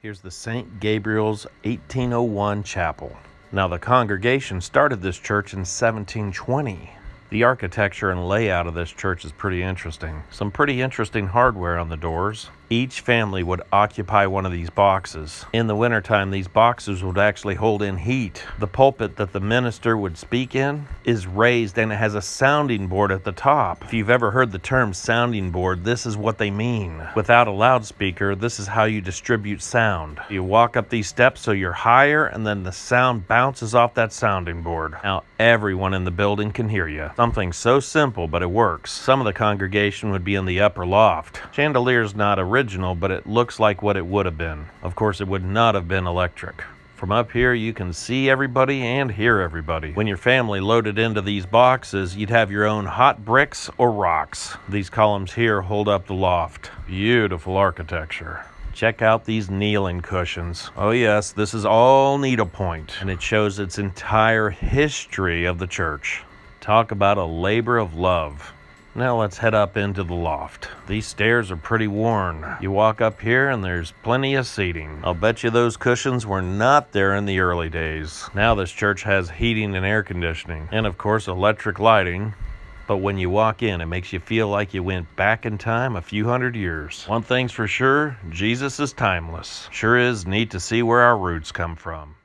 Here's the St. Gabriel's 1801 chapel. Now, the congregation started this church in 1720. The architecture and layout of this church is pretty interesting. Some pretty interesting hardware on the doors. Each family would occupy one of these boxes. In the wintertime, these boxes would actually hold in heat. The pulpit that the minister would speak in is raised and it has a sounding board at the top. If you've ever heard the term sounding board, this is what they mean. Without a loudspeaker, this is how you distribute sound. You walk up these steps so you're higher, and then the sound bounces off that sounding board. Now, everyone in the building can hear you. Something so simple, but it works. Some of the congregation would be in the upper loft. Chandelier's not original, but it looks like what it would have been. Of course, it would not have been electric. From up here, you can see everybody and hear everybody. When your family loaded into these boxes, you'd have your own hot bricks or rocks. These columns here hold up the loft. Beautiful architecture. Check out these kneeling cushions. Oh yes, this is all needlepoint, and it shows its entire history of the church. Talk about a labor of love. Now let's head up into the loft. These stairs are pretty worn. You walk up here and there's plenty of seating. I'll bet you those cushions were not there in the early days. Now this church has heating and air conditioning, and of course electric lighting. But when you walk in, it makes you feel like you went back in time a few hundred years. One thing's for sure, Jesus is timeless. Sure is neat to see where our roots come from.